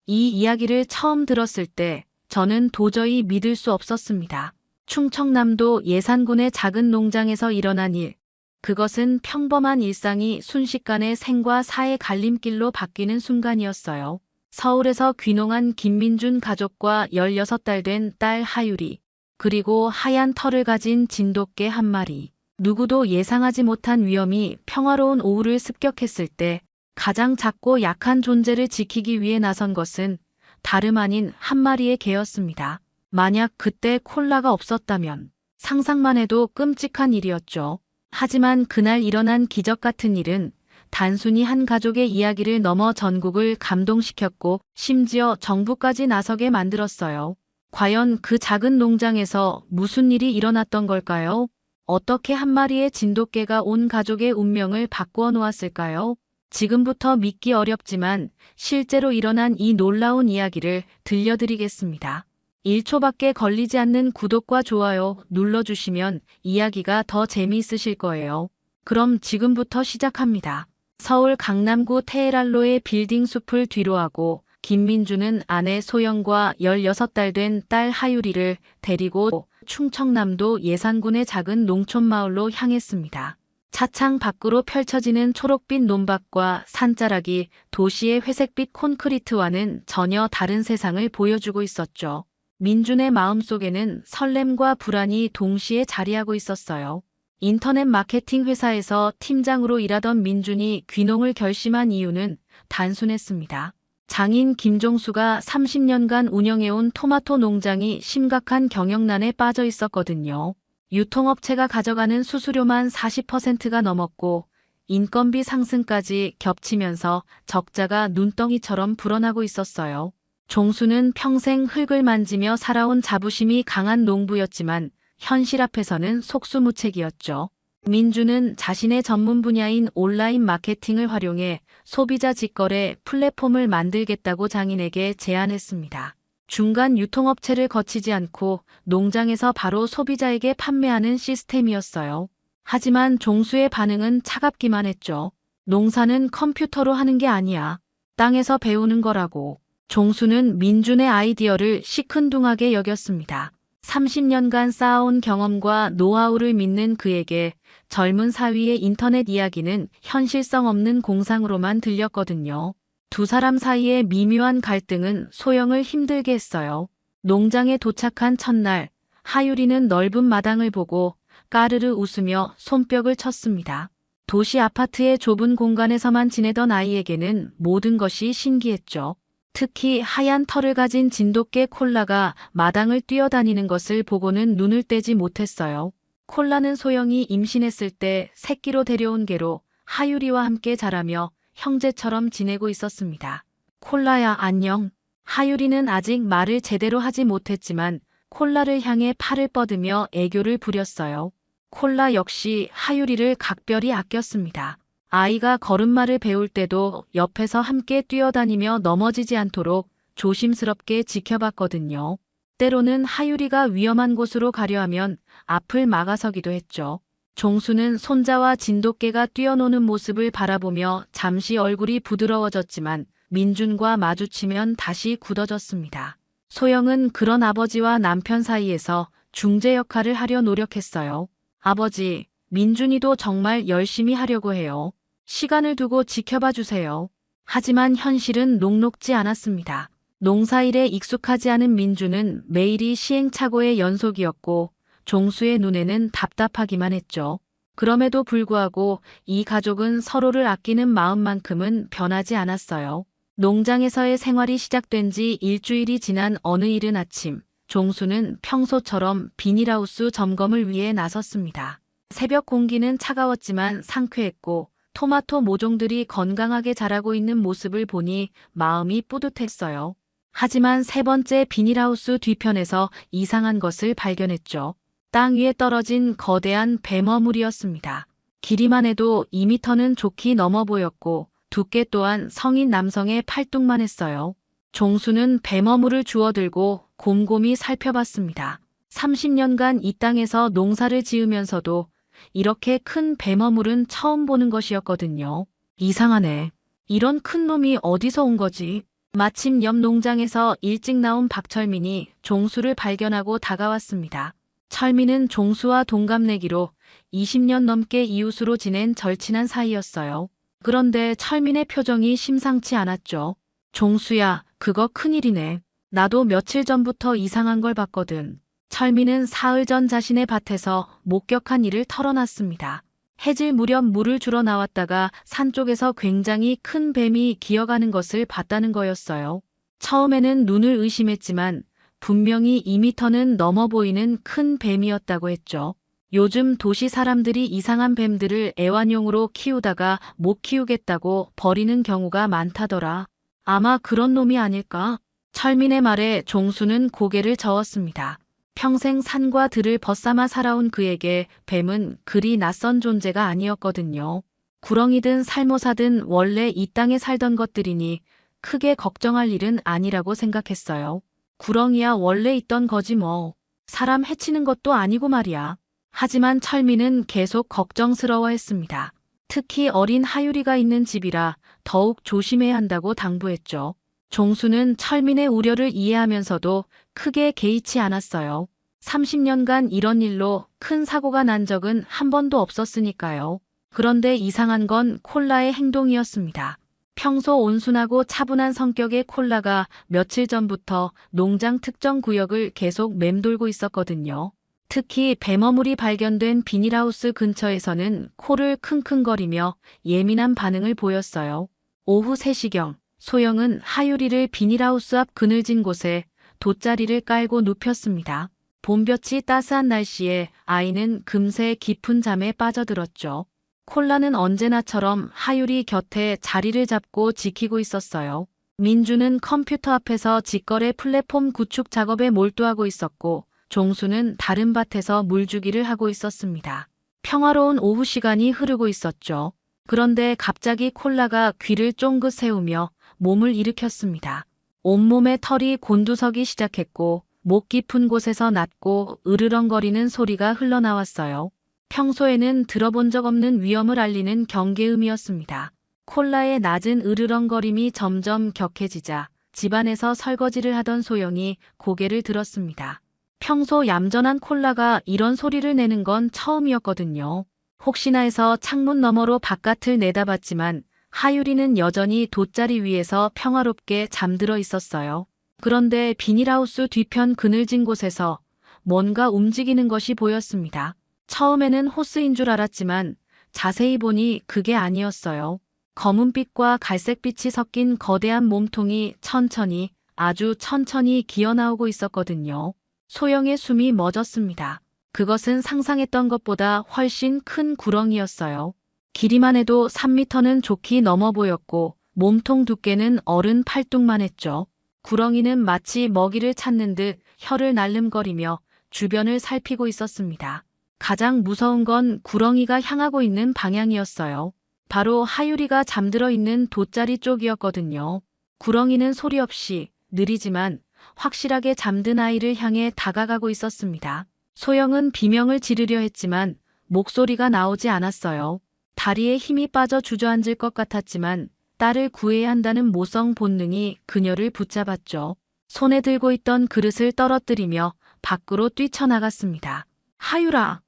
이 이야기를 처음 들었을 때 저는 도저히 믿을 수 없었습니다. 충청남도 예산군의 작은 농장에서 일어난 일. 그것은 평범한 일상이 순식간에 생과 사의 갈림길로 바뀌는 순간이었어요. 서울에서 귀농한 김민준 가족과 16달 된 딸 하유리, 그리고 하얀 털을 가진 진돗개 한 마리. 누구도 예상하지 못한 위험이 평화로운 오후를 습격했을 때 가장 작고 약한 존재를 지키기 위해 나선 것은 다름 아닌 한 마리의 개였습니다. 만약 그때 콜라가 없었다면 상상만 해도 끔찍한 일이었죠. 하지만 그날 일어난 기적 같은 일은 단순히 한 가족의 이야기를 넘어 전국을 감동시켰고 심지어 정부까지 나서게 만들었어요. 과연 그 작은 농장에서 무슨 일이 일어났던 걸까요? 어떻게 한 마리의 진돗개가 온 가족의 운명을 바꾸어 놓았을까요? 지금부터 믿기 어렵지만 실제로 일어난 이 놀라운 이야기를 들려드리겠습니다. 1초밖에 걸리지 않는 구독과 좋아요 눌러주시면 이야기가 더 재미있으실 거예요. 그럼 지금부터 시작합니다. 서울 강남구 테헤랄로의 빌딩 숲을 뒤로하고 김민주는 아내 소영과 16달 된 딸 하유리를 데리고 충청남도 예산군의 작은 농촌 마을로 향했습니다. 차창 밖으로 펼쳐지는 초록빛 논밭과 산자락이 도시의 회색빛 콘크리트와는 전혀 다른 세상을 보여주고 있었죠. 민준의 마음속에는 설렘과 불안이 동시에 자리하고 있었어요. 인터넷 마케팅 회사에서 팀장으로 일하던 민준이 귀농을 결심한 이유는 단순했습니다. 장인 김종수가 30년간 운영해온 토마토 농장이 심각한 경영난에 빠져 있었거든요. 유통업체가 가져가는 수수료만 40%가 넘었고 인건비 상승까지 겹치면서 적자가 눈덩이처럼 불어나고 있었어요. 종수는 평생 흙을 만지며 살아온 자부심이 강한 농부였지만 현실 앞에서는 속수무책이었죠. 민주는 자신의 전문 분야인 온라인 마케팅을 활용해 소비자 직거래 플랫폼을 만들겠다고 장인에게 제안했습니다. 중간 유통업체를 거치지 않고 농장에서 바로 소비자에게 판매하는 시스템이었어요. 하지만 종수의 반응은 차갑기만 했죠. 농사는 컴퓨터로 하는 게 아니야. 땅에서 배우는 거라고. 종수는 민준의 아이디어를 시큰둥하게 여겼습니다. 30년간 쌓아온 경험과 노하우를 믿는 그에게 젊은 사위의 인터넷 이야기는 현실성 없는 공상으로만 들렸거든요. 두 사람 사이의 미묘한 갈등은 소영을 힘들게 했어요. 농장에 도착한 첫날, 하유리는 넓은 마당을 보고 까르르 웃으며 손뼉을 쳤습니다. 도시 아파트의 좁은 공간에서만 지내던 아이에게는 모든 것이 신기했죠. 특히 하얀 털을 가진 진돗개 콜라가 마당을 뛰어다니는 것을 보고는 눈을 떼지 못했어요. 콜라는 소영이 임신했을 때 새끼로 데려온 개로 하유리와 함께 자라며 형제처럼 지내고 있었습니다. 콜라야 안녕. 하유리는 아직 말을 제대로 하지 못했지만 콜라를 향해 팔을 뻗으며 애교를 부렸어요. 콜라 역시 하유리를 각별히 아꼈습니다. 아이가 걸음마를 배울 때도 옆에서 함께 뛰어다니며 넘어지지 않도록 조심스럽게 지켜봤거든요. 때로는 하유리가 위험한 곳으로 가려 하면 앞을 막아서기도 했죠. 종수는 손자와 진돗개가 뛰어노는 모습을 바라보며 잠시 얼굴이 부드러워졌지만 민준과 마주치면 다시 굳어졌습니다. 소영은 그런 아버지와 남편 사이에서 중재 역할을 하려 노력했어요. 아버지, 민준이도 정말 열심히 하려고 해요. 시간을 두고 지켜봐 주세요. 하지만 현실은 녹록지 않았습니다. 농사일에 익숙하지 않은 민준은 매일이 시행착오의 연속이었고 종수의 눈에는 답답하기만 했죠. 그럼에도 불구하고 이 가족은 서로를 아끼는 마음만큼은 변하지 않았어요. 농장에서의 생활이 시작된 지 일주일이 지난 어느 이른 아침, 종수는 평소처럼 비닐하우스 점검을 위해 나섰습니다. 새벽 공기는 차가웠지만 상쾌했고 토마토 모종들이 건강하게 자라고 있는 모습을 보니 마음이 뿌듯했어요. 하지만 세 번째 비닐하우스 뒤편에서 이상한 것을 발견했죠. 땅 위에 떨어진 거대한 뱀어물이었습니다. 길이만 해도 2미터는 좋게 넘어 보였고 두께 또한 성인 남성의 팔뚝만 했어요. 종수는 뱀어물을 주워들고 곰곰이 살펴봤습니다. 30년간 이 땅에서 농사를 지으면서도 이렇게 큰 뱀어물은 처음 보는 것이었거든요. 이상하네. 이런 큰 놈이 어디서 온 거지? 마침 옆 농장에서 일찍 나온 박철민이 종수를 발견하고 다가왔습니다. 철민은 종수와 동갑내기로 20년 넘게 이웃으로 지낸 절친한 사이였어요. 그런데 철민의 표정이 심상치 않았죠. 종수야, 그거 큰일이네. 나도 며칠 전부터 이상한 걸 봤거든. 철민은 사흘 전 자신의 밭에서 목격한 일을 털어놨습니다. 해질 무렵 물을 주러 나왔다가 산 쪽에서 굉장히 큰 뱀이 기어가는 것을 봤다는 거였어요. 처음에는 눈을 의심했지만 분명히 2미터는 넘어 보이는 큰 뱀이었다고 했죠. 요즘 도시 사람들이 이상한 뱀들을 애완용으로 키우다가 못 키우겠다고 버리는 경우가 많다더라. 아마 그런 놈이 아닐까? 철민의 말에 종수는 고개를 저었습니다. 평생 산과 들을 벗삼아 살아온 그에게 뱀은 그리 낯선 존재가 아니었거든요. 구렁이든 살모사든 원래 이 땅에 살던 것들이니 크게 걱정할 일은 아니라고 생각했어요. 구렁이야 원래 있던 거지 뭐. 사람 해치는 것도 아니고 말이야. 하지만 철민은 계속 걱정스러워했습니다. 특히 어린 하유리가 있는 집이라 더욱 조심해야 한다고 당부했죠. 종수는 철민의 우려를 이해하면서도 크게 개의치 않았어요. 30년간 이런 일로 큰 사고가 난 적은 한 번도 없었으니까요. 그런데 이상한 건 콜라의 행동이었습니다. 평소 온순하고 차분한 성격의 콜라가 며칠 전부터 농장 특정 구역을 계속 맴돌고 있었거든요. 특히 뱀어물이 발견된 비닐하우스 근처에서는 코를 킁킁거리며 예민한 반응을 보였어요. 오후 3시경 소영은 하유리를 비닐하우스 앞 그늘진 곳에 돗자리를 깔고 눕혔습니다. 봄볕이 따스한 날씨에 아이는 금세 깊은 잠에 빠져들었죠. 콜라는 언제나처럼 하유리 곁에 자리를 잡고 지키고 있었어요. 민주는 컴퓨터 앞에서 직거래 플랫폼 구축 작업에 몰두하고 있었고 종수는 다른 밭에서 물주기를 하고 있었습니다. 평화로운 오후 시간이 흐르고 있었죠. 그런데 갑자기 콜라가 귀를 쫑긋 세우며 몸을 일으켰습니다. 온몸에 털이 곤두서기 시작했고 목 깊은 곳에서 낮고 으르렁거리는 소리가 흘러나왔어요. 평소에는 들어본 적 없는 위험을 알리는 경계음이었습니다. 콜라의 낮은 으르렁거림이 점점 격해지자 집안에서 설거지를 하던 소영이 고개를 들었습니다. 평소 얌전한 콜라가 이런 소리를 내는 건 처음이었거든요. 혹시나 해서 창문 너머로 바깥을 내다봤지만 하유리는 여전히 돗자리 위에서 평화롭게 잠들어 있었어요. 그런데 비닐하우스 뒤편 그늘진 곳에서 뭔가 움직이는 것이 보였습니다. 처음에는 호스인 줄 알았지만 자세히 보니 그게 아니었어요. 검은빛과 갈색빛이 섞인 거대한 몸통이 천천히, 아주 천천히 기어나오고 있었거든요. 소영의 숨이 멎었습니다. 그것은 상상했던 것보다 훨씬 큰 구렁이였어요. 길이만 해도 3미터는 좋게 넘어 보였고 몸통 두께는 어른 팔뚝만 했죠. 구렁이는 마치 먹이를 찾는 듯 혀를 날름거리며 주변을 살피고 있었습니다. 가장 무서운 건 구렁이가 향하고 있는 방향이었어요. 바로 하유리가 잠들어 있는 돗자리 쪽이었거든요. 구렁이는 소리 없이 느리지만 확실하게 잠든 아이를 향해 다가가고 있었습니다. 소영은 비명을 지르려 했지만 목소리가 나오지 않았어요. 다리에 힘이 빠져 주저앉을 것 같았지만 딸을 구해야 한다는 모성 본능이 그녀를 붙잡았죠. 손에 들고 있던 그릇을 떨어뜨리며 밖으로 뛰쳐나갔습니다. 하유라!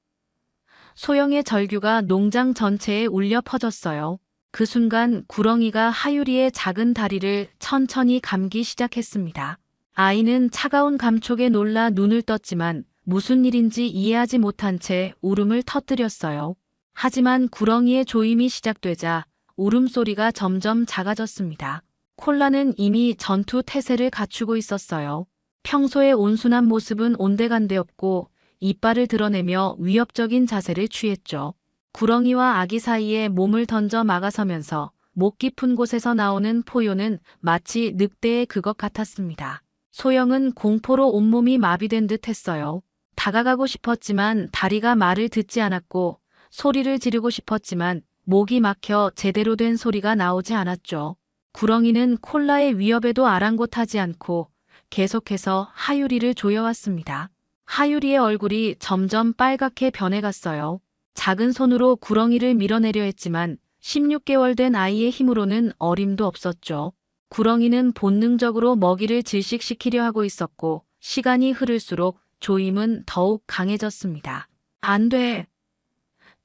소영의 절규가 농장 전체에 울려 퍼졌어요. 그 순간 구렁이가 하유리의 작은 다리를 천천히 감기 시작했습니다. 아이는 차가운 감촉에 놀라 눈을 떴지만 무슨 일인지 이해하지 못한 채 울음을 터뜨렸어요. 하지만 구렁이의 조임이 시작되자 울음소리가 점점 작아졌습니다. 콜라는 이미 전투 태세를 갖추고 있었어요. 평소의 온순한 모습은 온데간데 없고 이빨을 드러내며 위협적인 자세를 취했죠. 구렁이와 아기 사이에 몸을 던져 막아서면서 목 깊은 곳에서 나오는 포효는 마치 늑대의 그것 같았습니다. 소영은 공포로 온몸이 마비된 듯 했어요. 다가가고 싶었지만 다리가 말을 듣지 않았고 소리를 지르고 싶었지만 목이 막혀 제대로 된 소리가 나오지 않았죠. 구렁이는 콜라의 위협에도 아랑곳하지 않고 계속해서 하유리를 조여왔습니다. 하유리의 얼굴이 점점 빨갛게 변해갔어요. 작은 손으로 구렁이를 밀어내려 했지만 16개월 된 아이의 힘으로는 어림도 없었죠. 구렁이는 본능적으로 먹이를 질식시키려 하고 있었고 시간이 흐를수록 조임은 더욱 강해졌습니다. 안 돼.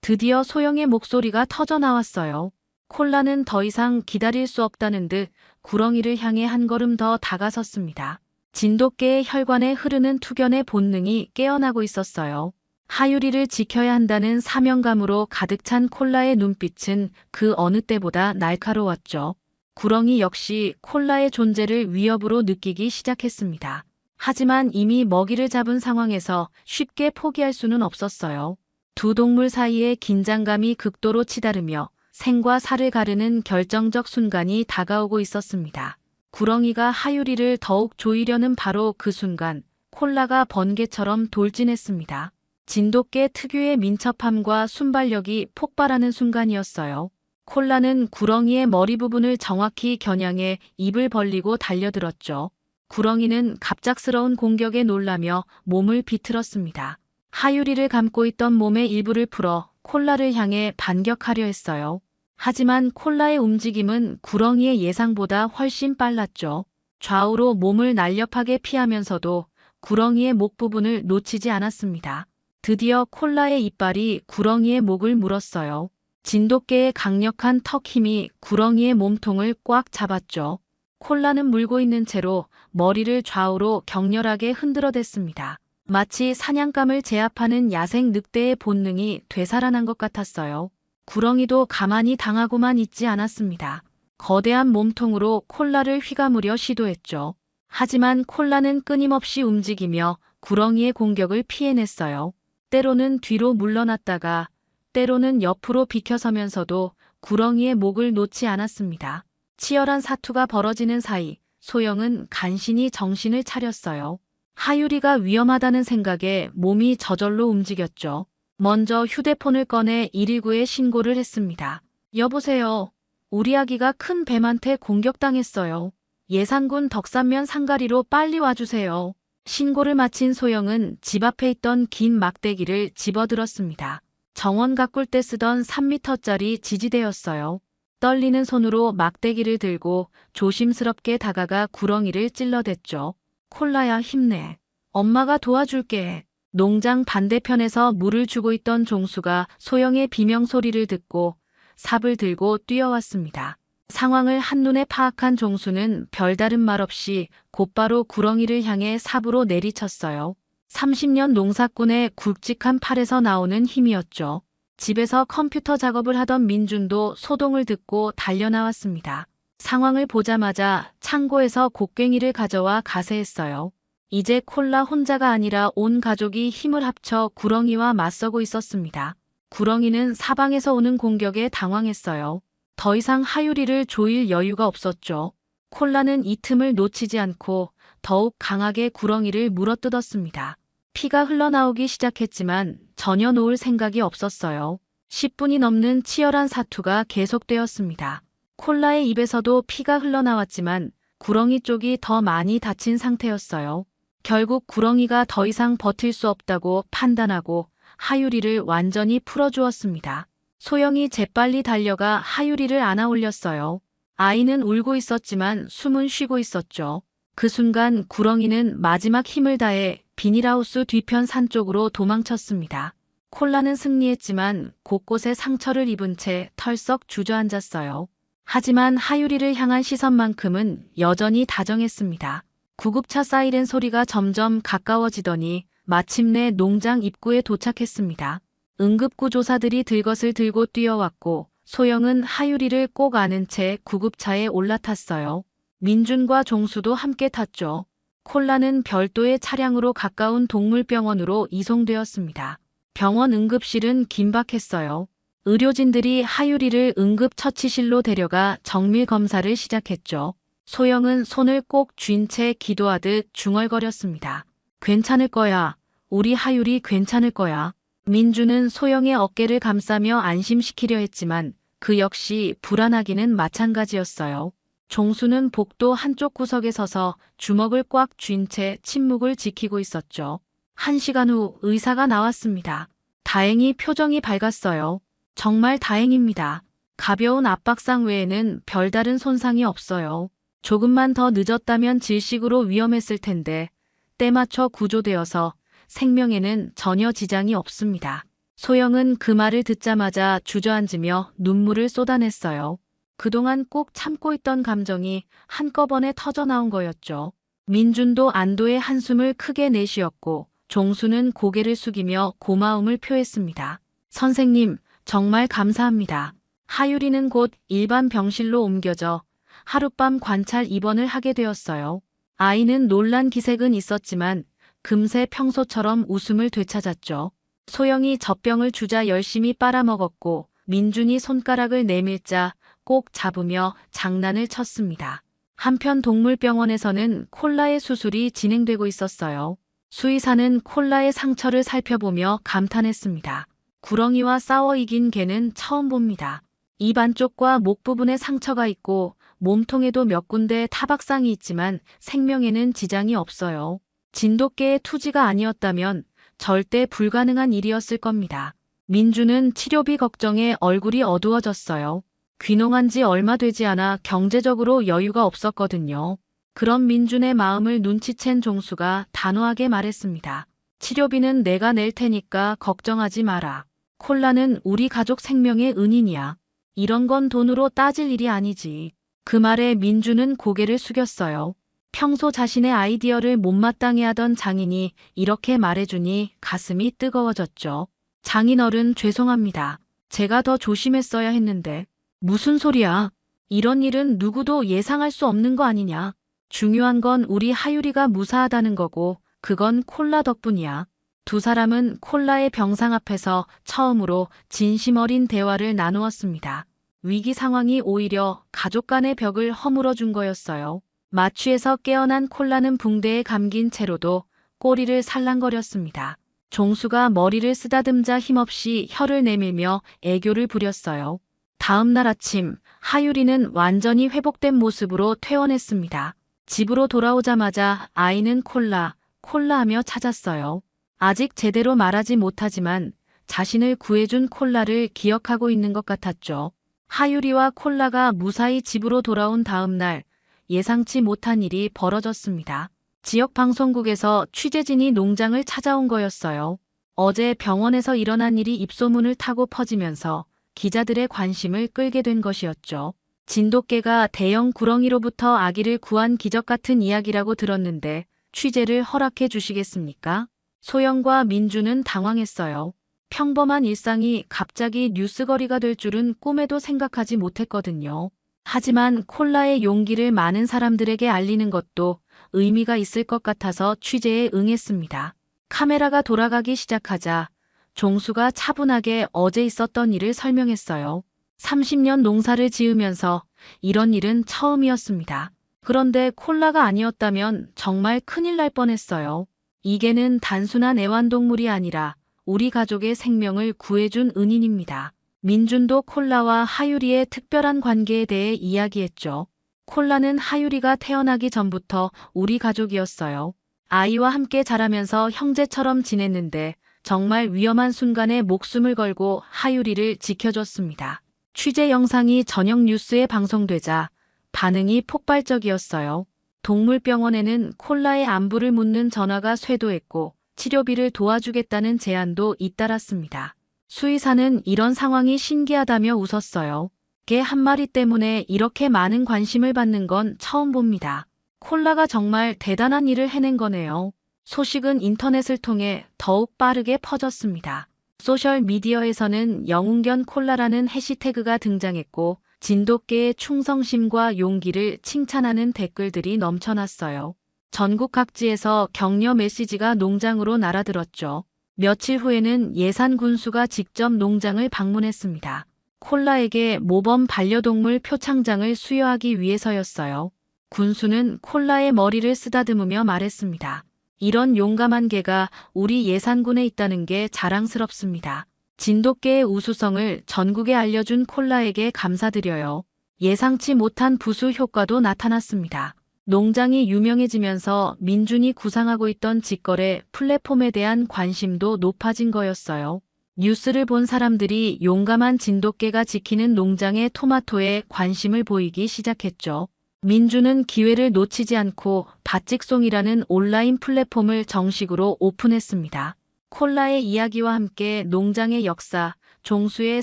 드디어 소영의 목소리가 터져 나왔어요. 콜라는 더 이상 기다릴 수 없다는 듯 구렁이를 향해 한 걸음 더 다가섰습니다. 진돗개의 혈관에 흐르는 투견의 본능이 깨어나고 있었어요. 하유리를 지켜야 한다는 사명감으로 가득 찬 콜라의 눈빛은 그 어느 때보다 날카로웠죠. 구렁이 역시 콜라의 존재를 위협으로 느끼기 시작했습니다. 하지만 이미 먹이를 잡은 상황에서 쉽게 포기할 수는 없었어요. 두 동물 사이의 긴장감이 극도로 치달으며 생과 사를 가르는 결정적 순간이 다가오고 있었습니다. 구렁이가 하유리를 더욱 조이려는 바로 그 순간 콜라가 번개처럼 돌진했습니다. 진돗개 특유의 민첩함과 순발력이 폭발하는 순간이었어요. 콜라는 구렁이의 머리 부분을 정확히 겨냥해 입을 벌리고 달려들었죠. 구렁이는 갑작스러운 공격에 놀라며 몸을 비틀었습니다. 하유리를 감고 있던 몸의 일부를 풀어 콜라를 향해 반격하려 했어요. 하지만 콜라의 움직임은 구렁이의 예상보다 훨씬 빨랐죠. 좌우로 몸을 날렵하게 피하면서도 구렁이의 목 부분을 놓치지 않았습니다. 드디어 콜라의 이빨이 구렁이의 목을 물었어요. 진돗개의 강력한 턱 힘이 구렁이의 몸통을 꽉 잡았죠. 콜라는 물고 있는 채로 머리를 좌우로 격렬하게 흔들어댔습니다. 마치 사냥감을 제압하는 야생 늑대의 본능이 되살아난 것 같았어요. 구렁이도 가만히 당하고만 있지 않았습니다. 거대한 몸통으로 콜라를 휘감으려 시도했죠. 하지만 콜라는 끊임없이 움직이며 구렁이의 공격을 피해냈어요. 때로는 뒤로 물러났다가 때로는 옆으로 비켜서면서도 구렁이의 목을 놓지 않았습니다. 치열한 사투가 벌어지는 사이 소영은 간신히 정신을 차렸어요. 하유리가 위험하다는 생각에 몸이 저절로 움직였죠. 먼저 휴대폰을 꺼내 119에 신고를 했습니다. 여보세요. 우리 아기가 큰 뱀한테 공격당했어요. 예산군 덕산면 상가리로 빨리 와주세요. 신고를 마친 소영은 집 앞에 있던 긴 막대기를 집어들었습니다. 정원 가꿀 때 쓰던 3m짜리 지지대였어요. 떨리는 손으로 막대기를 들고 조심스럽게 다가가 구렁이를 찔러댔죠. 콜라야 힘내. 엄마가 도와줄게. 농장 반대편에서 물을 주고 있던 종수가 소영의 비명소리를 듣고 삽을 들고 뛰어왔습니다. 상황을 한눈에 파악한 종수는 별다른 말 없이 곧바로 구렁이를 향해 삽으로 내리쳤어요. 30년 농사꾼의 굵직한 팔에서 나오는 힘이었죠. 집에서 컴퓨터 작업을 하던 민준도 소동을 듣고 달려나왔습니다. 상황을 보자마자 창고에서 곡괭이를 가져와 가세했어요. 이제 콜라 혼자가 아니라 온 가족이 힘을 합쳐 구렁이와 맞서고 있었습니다. 구렁이는 사방에서 오는 공격에 당황했어요. 더 이상 하유리를 조일 여유가 없었죠. 콜라는 이 틈을 놓치지 않고 더욱 강하게 구렁이를 물어뜯었습니다. 피가 흘러나오기 시작했지만 전혀 놓을 생각이 없었어요. 10분이 넘는 치열한 사투가 계속되었습니다. 콜라의 입에서도 피가 흘러나왔지만 구렁이 쪽이 더 많이 다친 상태였어요. 결국 구렁이가 더 이상 버틸 수 없다고 판단하고 하유리를 완전히 풀어주었습니다. 소영이 재빨리 달려가 하유리를 안아 올렸어요. 아이는 울고 있었지만 숨은 쉬고 있었죠. 그 순간 구렁이는 마지막 힘을 다해 비닐하우스 뒤편 산 쪽으로 도망쳤습니다. 콜라는 승리했지만 곳곳에 상처를 입은 채 털썩 주저앉았어요. 하지만 하유리를 향한 시선만큼은 여전히 다정했습니다. 구급차 사이렌 소리가 점점 가까워지더니 마침내 농장 입구에 도착했습니다. 응급구조사들이 들것을 들고 뛰어왔고 소영은 하유리를 꼭 안은 채 구급차에 올라탔어요. 민준과 종수도 함께 탔죠. 콜라는 별도의 차량으로 가까운 동물병원으로 이송되었습니다. 병원 응급실은 긴박했어요. 의료진들이 하유리를 응급처치실로 데려가 정밀 검사를 시작했죠. 소영은 손을 꼭 쥔 채 기도하듯 중얼거렸습니다. 괜찮을 거야. 우리 하유리 괜찮을 거야. 민주는 소영의 어깨를 감싸며 안심시키려 했지만 그 역시 불안하기는 마찬가지였어요. 종수는 복도 한쪽 구석에 서서 주먹을 꽉 쥔 채 침묵을 지키고 있었죠. 1시간 후 의사가 나왔습니다. 다행히 표정이 밝았어요. 정말 다행입니다. 가벼운 압박상 외에는 별다른 손상이 없어요. 조금만 더 늦었다면 질식으로 위험했을 텐데 때맞춰 구조되어서 생명에는 전혀 지장이 없습니다. 소영은 그 말을 듣자마자 주저앉으며 눈물을 쏟아냈어요. 그동안 꼭 참고 있던 감정이 한꺼번에 터져나온 거였죠. 민준도 안도의 한숨을 크게 내쉬었고 종수는 고개를 숙이며 고마움을 표했습니다. 선생님, 정말 감사합니다. 하유리는 곧 일반 병실로 옮겨져 하룻밤 관찰 입원을 하게 되었어요. 아이는 놀란 기색은 있었지만 금세 평소처럼 웃음을 되찾았죠. 소영이 젖병을 주자 열심히 빨아먹었고 민준이 손가락을 내밀자 꼭 잡으며 장난을 쳤습니다. 한편 동물병원에서는 콜라의 수술이 진행되고 있었어요. 수의사는 콜라의 상처를 살펴보며 감탄했습니다. 구렁이와 싸워 이긴 개는 처음 봅니다. 입 안쪽과 목 부분에 상처가 있고 몸통에도 몇 군데 타박상이 있지만 생명에는 지장이 없어요. 진돗개의 투지가 아니었다면 절대 불가능한 일이었을 겁니다. 민주는 치료비 걱정에 얼굴이 어두워졌어요. 귀농한 지 얼마 되지 않아 경제적으로 여유가 없었거든요. 그런 민준의 마음을 눈치챈 종수가 단호하게 말했습니다. 치료비는 내가 낼 테니까 걱정하지 마라. 콜라는 우리 가족 생명의 은인이야. 이런 건 돈으로 따질 일이 아니지. 그 말에 민주는 고개를 숙였어요. 평소 자신의 아이디어를 못마땅해 하던 장인이 이렇게 말해주니 가슴이 뜨거워졌죠. 장인어른 죄송합니다. 제가 더 조심했어야 했는데. 무슨 소리야. 이런 일은 누구도 예상할 수 없는 거 아니냐. 중요한 건 우리 하유리가 무사하다는 거고 그건 콜라 덕분이야. 두 사람은 콜라의 병상 앞에서 처음으로 진심 어린 대화를 나누었습니다. 위기 상황이 오히려 가족 간의 벽을 허물어 준 거였어요. 마취에서 깨어난 콜라는 붕대에 감긴 채로도 꼬리를 살랑거렸습니다. 종수가 머리를 쓰다듬자 힘없이 혀를 내밀며 애교를 부렸어요. 다음 날 아침 하유리는 완전히 회복된 모습으로 퇴원했습니다. 집으로 돌아오자마자 아이는 콜라 하며 찾았어요. 아직 제대로 말하지 못하지만 자신을 구해준 콜라를 기억하고 있는 것 같았죠. 하유리와 콜라가 무사히 집으로 돌아온 다음 날 예상치 못한 일이 벌어졌습니다. 지역 방송국에서 취재진이 농장을 찾아온 거였어요. 어제 병원에서 일어난 일이 입소문을 타고 퍼지면서 기자들의 관심을 끌게 된 것이었죠. 진돗개가 대형 구렁이로부터 아기를 구한 기적 같은 이야기라고 들었는데 취재를 허락해 주시겠습니까? 소영과 민주는 당황했어요. 평범한 일상이 갑자기 뉴스거리가 될 줄은 꿈에도 생각하지 못했거든요. 하지만 콜라의 용기를 많은 사람들에게 알리는 것도 의미가 있을 것 같아서 취재에 응했습니다. 카메라가 돌아가기 시작하자 종수가 차분하게 어제 있었던 일을 설명했어요. 30년 농사를 지으면서 이런 일은 처음이었습니다. 그런데 콜라가 아니었다면 정말 큰일 날 뻔했어요. 이 개는 단순한 애완동물이 아니라 우리 가족의 생명을 구해준 은인입니다. 민준도 콜라와 하유리의 특별한 관계에 대해 이야기했죠. 콜라는 하유리가 태어나기 전부터 우리 가족이었어요. 아이와 함께 자라면서 형제처럼 지냈는데 정말 위험한 순간에 목숨을 걸고 하유리를 지켜줬습니다. 취재 영상이 저녁 뉴스에 방송되자 반응이 폭발적이었어요. 동물병원에는 콜라의 안부를 묻는 전화가 쇄도했고 치료비를 도와주겠다는 제안도 잇따랐습니다. 수의사는 이런 상황이 신기하다며 웃었어요. 개 한 마리 때문에 이렇게 많은 관심을 받는 건 처음 봅니다. 콜라가 정말 대단한 일을 해낸 거네요. 소식은 인터넷을 통해 더욱 빠르게 퍼졌습니다. 소셜미디어에서는 영웅견 콜라라는 해시태그가 등장했고 진돗개의 충성심과 용기를 칭찬하는 댓글들이 넘쳐났어요. 전국 각지에서 격려 메시지가 농장으로 날아들었죠. 며칠 후에는 예산 군수가 직접 농장을 방문했습니다. 콜라에게 모범 반려동물 표창장을 수여하기 위해서였어요. 군수는 콜라의 머리를 쓰다듬으며 말했습니다. 이런 용감한 개가 우리 예산군에 있다는 게 자랑스럽습니다. 진돗개의 우수성을 전국에 알려준 콜라에게 감사드려요. 예상치 못한 부수 효과도 나타났습니다. 농장이 유명해지면서 민준이 구상하고 있던 직거래 플랫폼에 대한 관심도 높아진 거였어요. 뉴스를 본 사람들이 용감한 진돗개가 지키는 농장의 토마토에 관심을 보이기 시작했죠. 민주는 기회를 놓치지 않고 밭직송이라는 온라인 플랫폼을 정식으로 오픈했습니다. 콜라의 이야기와 함께 농장의 역사, 종수의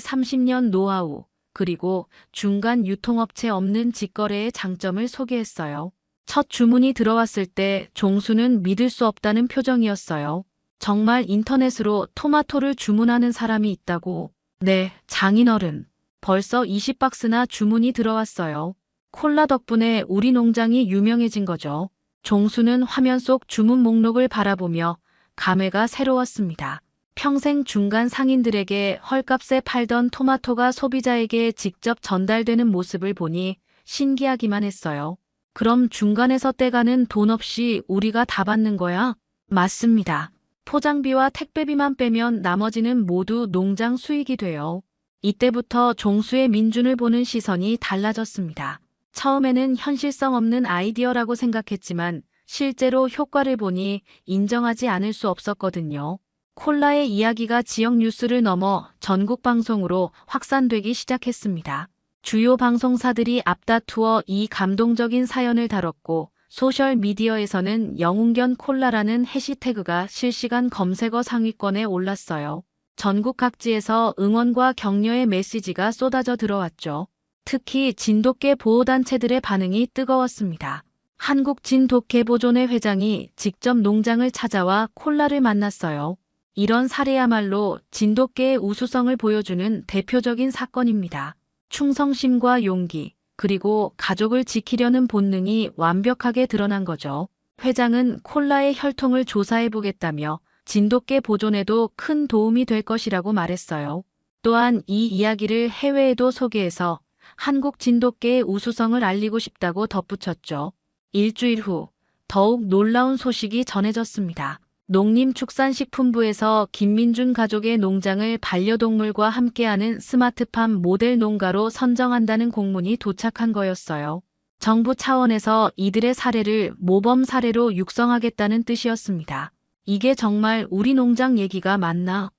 30년 노하우, 그리고 중간 유통업체 없는 직거래의 장점을 소개했어요. 첫 주문이 들어왔을 때 종수는 믿을 수 없다는 표정이었어요. 정말 인터넷으로 토마토를 주문하는 사람이 있다고. 네, 장인어른. 벌써 20박스나 주문이 들어왔어요. 콜라 덕분에 우리 농장이 유명해진 거죠. 종수는 화면 속 주문 목록을 바라보며 감회가 새로웠습니다. 평생 중간 상인들에게 헐값에 팔던 토마토가 소비자에게 직접 전달되는 모습을 보니 신기하기만 했어요. 그럼 중간에서 떼가는 돈 없이 우리가 다 받는 거야? 맞습니다. 포장비와 택배비만 빼면 나머지는 모두 농장 수익이 돼요. 이때부터 종수의 민준을 보는 시선이 달라졌습니다. 처음에는 현실성 없는 아이디어라고 생각했지만 실제로 효과를 보니 인정하지 않을 수 없었거든요. 콜라의 이야기가 지역 뉴스를 넘어 전국 방송으로 확산되기 시작했습니다. 주요 방송사들이 앞다투어 이 감동적인 사연을 다뤘고 소셜미디어에서는 영웅견 콜라라는 해시태그가 실시간 검색어 상위권에 올랐어요. 전국 각지에서 응원과 격려의 메시지가 쏟아져 들어왔죠. 특히 진돗개 보호단체들의 반응이 뜨거웠습니다. 한국진돗개보존회 회장이 직접 농장을 찾아와 콜라를 만났어요. 이런 사례야말로 진돗개의 우수성을 보여주는 대표적인 사건입니다. 충성심과 용기, 그리고 가족을 지키려는 본능이 완벽하게 드러난 거죠. 회장은 콜라의 혈통을 조사해보겠다며 진돗개 보존에도 큰 도움이 될 것이라고 말했어요. 또한 이 이야기를 해외에도 소개해서 한국 진돗개의 우수성을 알리고 싶다고 덧붙였죠. 일주일 후 더욱 놀라운 소식이 전해졌습니다. 농림축산식품부에서 김민준 가족의 농장을 반려동물과 함께하는 스마트팜 모델 농가로 선정한다는 공문이 도착한 거였어요. 정부 차원에서 이들의 사례를 모범 사례로 육성하겠다는 뜻이었습니다. 이게 정말 우리 농장 얘기가 맞나?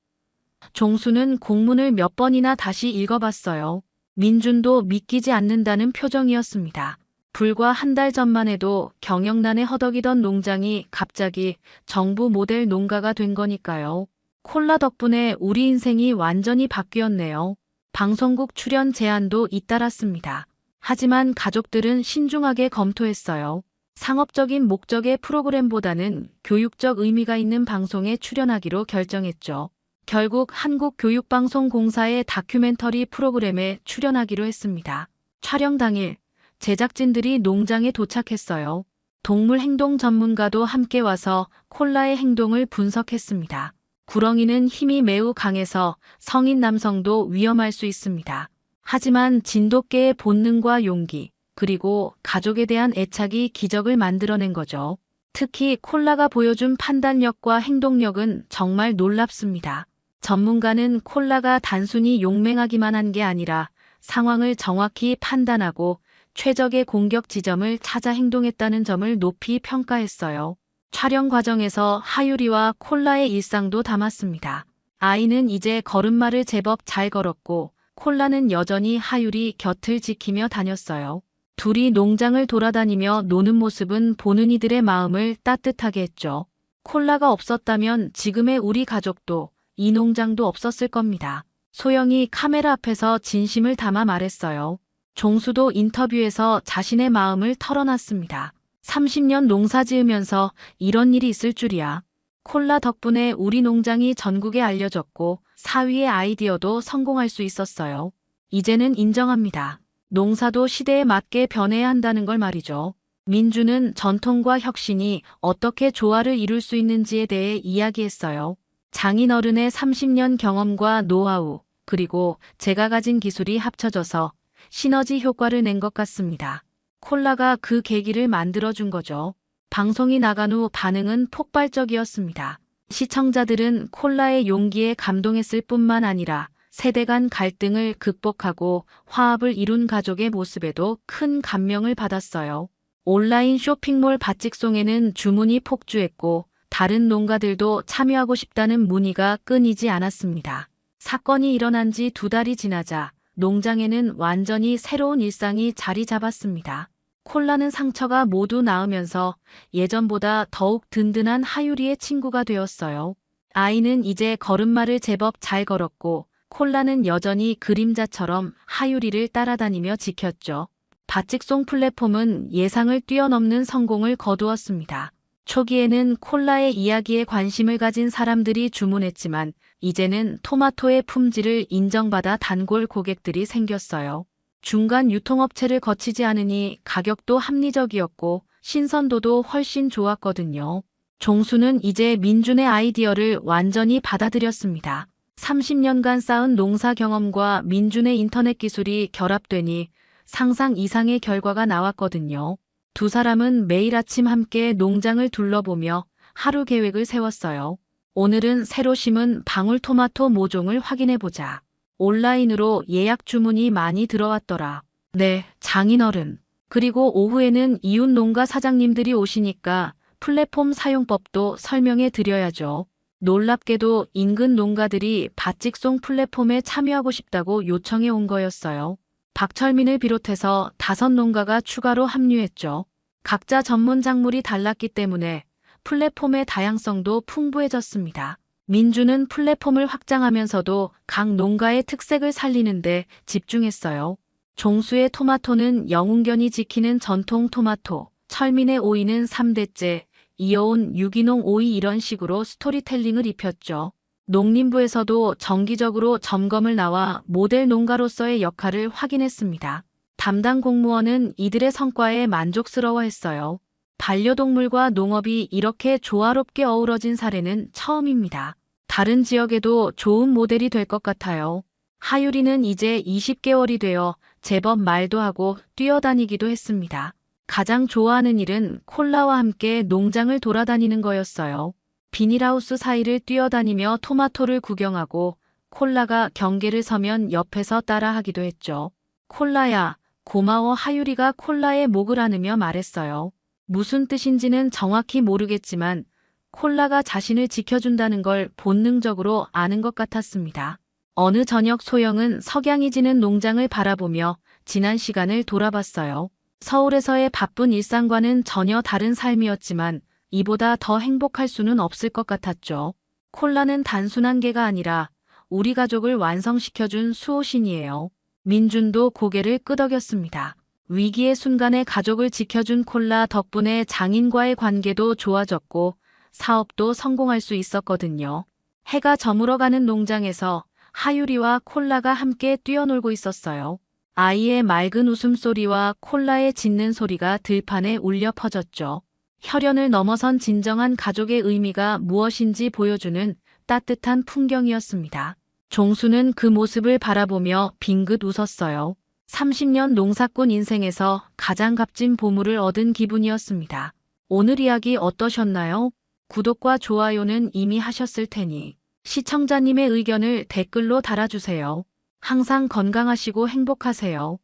종수는 공문을 몇 번이나 다시 읽어봤어요. 민준도 믿기지 않는다는 표정이었습니다. 불과 한 달 전만 해도 경영난에 허덕이던 농장이 갑자기 정부 모델 농가가 된 거니까요. 콜라 덕분에 우리 인생이 완전히 바뀌었네요. 방송국 출연 제안도 잇따랐습니다. 하지만 가족들은 신중하게 검토했어요. 상업적인 목적의 프로그램보다는 교육적 의미가 있는 방송에 출연하기로 결정했죠. 결국 한국교육방송공사의 다큐멘터리 프로그램에 출연하기로 했습니다. 촬영 당일 제작진들이 농장에 도착했어요. 동물 행동 전문가도 함께 와서 콜라의 행동을 분석했습니다. 구렁이는 힘이 매우 강해서 성인 남성도 위험할 수 있습니다. 하지만 진돗개의 본능과 용기, 그리고 가족에 대한 애착이 기적을 만들어낸 거죠. 특히 콜라가 보여준 판단력과 행동력은 정말 놀랍습니다. 전문가는 콜라가 단순히 용맹하기만 한 게 아니라 상황을 정확히 판단하고 최적의 공격 지점을 찾아 행동했다는 점을 높이 평가했어요. 촬영 과정에서 하유리와 콜라의 일상도 담았습니다. 아이는 이제 걸음마를 제법 잘 걸었고 콜라는 여전히 하유리 곁을 지키며 다녔어요. 둘이 농장을 돌아다니며 노는 모습은 보는 이들의 마음을 따뜻하게 했죠. 콜라가 없었다면 지금의 우리 가족도 이 농장도 없었을 겁니다. 소영이 카메라 앞에서 진심을 담아 말했어요. 종수도 인터뷰에서 자신의 마음을 털어놨습니다. 30년 농사 지으면서 이런 일이 있을 줄이야. 콜라 덕분에 우리 농장이 전국에 알려졌고 사위의 아이디어도 성공할 수 있었어요. 이제는 인정합니다. 농사도 시대에 맞게 변해야 한다는 걸 말이죠. 민주는 전통과 혁신이 어떻게 조화를 이룰 수 있는지에 대해 이야기했어요. 장인어른의 30년 경험과 노하우, 그리고 제가 가진 기술이 합쳐져서 시너지 효과를 낸 것 같습니다. 콜라가 그 계기를 만들어준 거죠. 방송이 나간 후 반응은 폭발적이었습니다. 시청자들은 콜라의 용기에 감동했을 뿐만 아니라 세대 간 갈등을 극복하고 화합을 이룬 가족의 모습에도 큰 감명을 받았어요. 온라인 쇼핑몰 밭직송에는 주문이 폭주했고 다른 농가들도 참여하고 싶다는 문의가 끊이지 않았습니다. 사건이 일어난 지 2달이 지나자 농장에는 완전히 새로운 일상이 자리 잡았습니다. 콜라는 상처가 모두 나으면서 예전보다 더욱 든든한 하유리의 친구가 되었어요. 아이는 이제 걸음마를 제법 잘 걸었고 콜라는 여전히 그림자처럼 하유리를 따라다니며 지켰죠. 바칙송 플랫폼은 예상을 뛰어넘는 성공을 거두었습니다. 초기에는 콜라의 이야기에 관심을 가진 사람들이 주문했지만 이제는 토마토의 품질을 인정받아 단골 고객들이 생겼어요. 중간 유통업체를 거치지 않으니 가격도 합리적이었고 신선도도 훨씬 좋았거든요. 종수는 이제 민준의 아이디어를 완전히 받아들였습니다. 30년간 쌓은 농사 경험과 민준의 인터넷 기술이 결합되니 상상 이상의 결과가 나왔거든요. 두 사람은 매일 아침 함께 농장을 둘러보며 하루 계획을 세웠어요. 오늘은 새로 심은 방울토마토 모종을 확인해보자. 온라인으로 예약 주문이 많이 들어왔더라. 네, 장인어른. 그리고 오후에는 이웃 농가 사장님들이 오시니까 플랫폼 사용법도 설명해 드려야죠. 놀랍게도 인근 농가들이 바칙송 플랫폼에 참여하고 싶다고 요청해 온 거였어요. 박철민을 비롯해서 5농가가 추가로 합류했죠. 각자 전문 작물이 달랐기 때문에 플랫폼의 다양성도 풍부해졌습니다. 민주는 플랫폼을 확장하면서도 각 농가의 특색을 살리는데 집중했어요. 종수의 토마토는 영웅견이 지키는 전통 토마토, 철민의 오이는 3대째, 이어온 유기농 오이 이런 식으로 스토리텔링을 입혔죠. 농림부에서도 정기적으로 점검을 나와 모델 농가로서의 역할을 확인했습니다. 담당 공무원은 이들의 성과에 만족스러워했어요. 반려동물과 농업이 이렇게 조화롭게 어우러진 사례는 처음입니다. 다른 지역에도 좋은 모델이 될 것 같아요. 하유리는 이제 20개월이 되어 제법 말도 하고 뛰어다니기도 했습니다. 가장 좋아하는 일은 콜라와 함께 농장을 돌아다니는 거였어요. 비닐하우스 사이를 뛰어다니며 토마토를 구경하고 콜라가 경계를 서면 옆에서 따라하기도 했죠. 콜라야, 고마워. 하유리가 콜라의 목을 안으며 말했어요. 무슨 뜻인지는 정확히 모르겠지만 콜라가 자신을 지켜준다는 걸 본능적으로 아는 것 같았습니다. 어느 저녁 소영은 석양이 지는 농장을 바라보며 지난 시간을 돌아봤어요. 서울에서의 바쁜 일상과는 전혀 다른 삶이었지만 이보다 더 행복할 수는 없을 것 같았죠. 콜라는 단순한 개가 아니라 우리 가족을 완성시켜준 수호신이에요. 민준도 고개를 끄덕였습니다. 위기의 순간에 가족을 지켜준 콜라 덕분에 장인과의 관계도 좋아졌고 사업도 성공할 수 있었거든요. 해가 저물어가는 농장에서 하유리와 콜라가 함께 뛰어놀고 있었어요. 아이의 맑은 웃음소리와 콜라의 짖는 소리가 들판에 울려 퍼졌죠. 혈연을 넘어선 진정한 가족의 의미가 무엇인지 보여주는 따뜻한 풍경이었습니다. 종수는 그 모습을 바라보며 빙긋 웃었어요. 30년 농사꾼 인생에서 가장 값진 보물을 얻은 기분이었습니다. 오늘 이야기 어떠셨나요? 구독과 좋아요는 이미 하셨을 테니 시청자님의 의견을 댓글로 달아주세요. 항상 건강하시고 행복하세요.